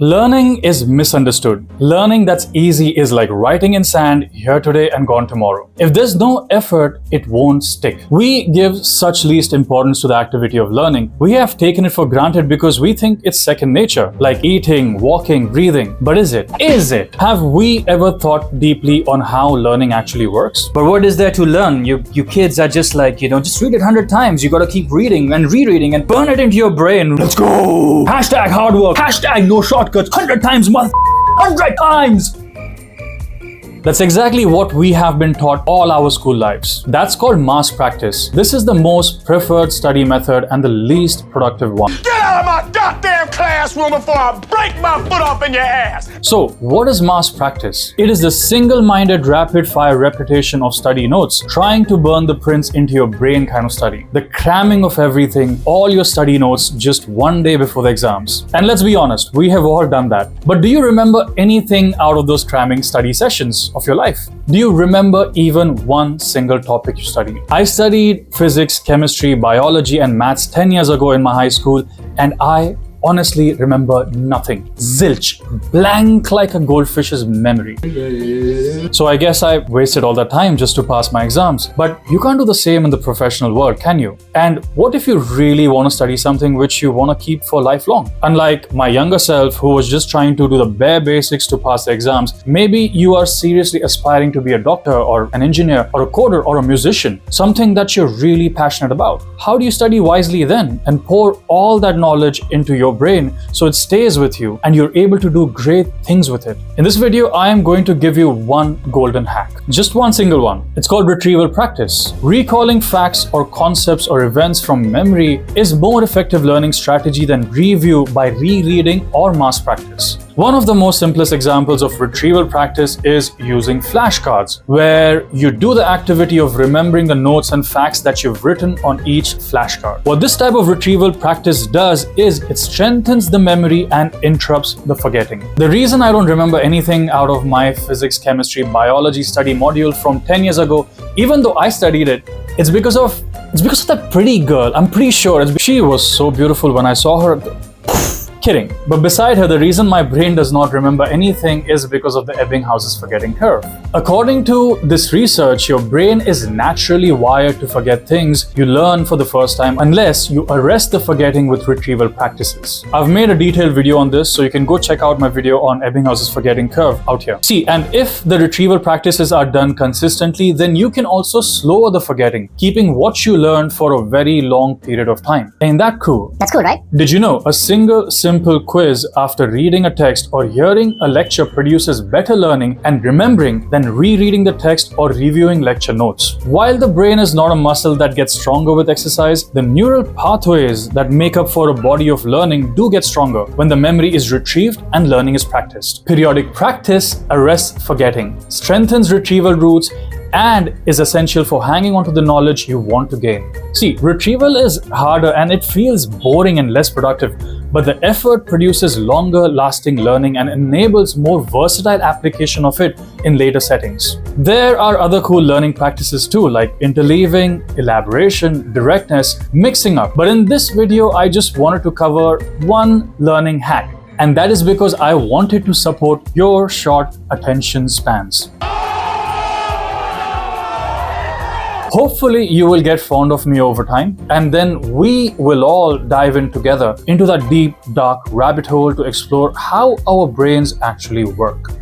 Learning is misunderstood. Learning that's easy is like writing in sand, here today and gone tomorrow. If there's no effort, it won't stick. We give such least importance to the activity of learning. We have taken it for granted because we think it's second nature, like eating, walking, breathing. But is it? Is it? Have we ever thought deeply on how learning actually works? But what is there to learn? You kids are just like, just read it 100 times. You gotta keep reading and rereading and burn it into your brain. Let's go! Hashtag hard work. Hashtag no shortcuts. 100 times, 100 times! That's exactly what we have been taught all our school lives. That's called mass practice. This is the most preferred study method and the least productive one. Get out of my goddamn classroom before I break my foot off in your ass! So, what is mass practice? It is the single-minded rapid-fire repetition of study notes, trying to burn the prints into your brain kind of study. The cramming of everything, all your study notes just one day before the exams. And let's be honest, we have all done that. But do you remember anything out of those cramming study sessions of your life? Do you remember even one single topic you studied? I studied physics, chemistry, biology, and maths 10 years ago in my high school, and I honestly remember nothing. Zilch. Blank like a goldfish's memory. So I guess I wasted all that time just to pass my exams. But you can't do the same in the professional world, can you? And what if you really want to study something which you want to keep for lifelong? Unlike my younger self who was just trying to do the bare basics to pass the exams, maybe you are seriously aspiring to be a doctor or an engineer or a coder or a musician, something that you're really passionate about. How do you study wisely then and pour all that knowledge into your brain so it stays with you and you're able to do great things with it? In this video, I am going to give you one golden hack. Just one single one. It's called retrieval practice. Recalling facts or concepts or events from memory is more effective learning strategy than review by rereading or mass practice. One of the most simplest examples of retrieval practice is using flashcards, where you do the activity of remembering the notes and facts that you've written on each flashcard. What this type of retrieval practice does is it strengthens the memory and interrupts the forgetting. The reason I don't remember anything out of my physics, chemistry, biology study module from 10 years ago, even though I studied it, it's because of that pretty girl. I'm pretty sure she was so beautiful when I saw her. Kidding. But beside her, the reason my brain does not remember anything is because of the Ebbinghouse's forgetting curve. According to this research, your brain is naturally wired to forget things you learn for the first time unless you arrest the forgetting with retrieval practices. I've made a detailed video on this, so you can go check out my video on Ebbinghouse's forgetting curve out here. See, and if the retrieval practices are done consistently, then you can also slow the forgetting, keeping what you learned for a very long period of time. Ain't that cool? That's cool, right? Did you know a single simple quiz after reading a text or hearing a lecture produces better learning and remembering than rereading the text or reviewing lecture notes? While the brain is not a muscle that gets stronger with exercise, the neural pathways that make up for a body of learning do get stronger when the memory is retrieved and learning is practiced. Periodic practice arrests forgetting, strengthens retrieval roots, and is essential for hanging on to the knowledge you want to gain. See, retrieval is harder and it feels boring and less productive, but the effort produces longer lasting learning and enables more versatile application of it in later settings. There are other cool learning practices too, like interleaving, elaboration, directness, mixing up. But in this video, I just wanted to cover one learning hack, and that is because I wanted to support your short attention spans. Hopefully you will get fond of me over time, and then we will all dive in together into that deep, dark rabbit hole to explore how our brains actually work.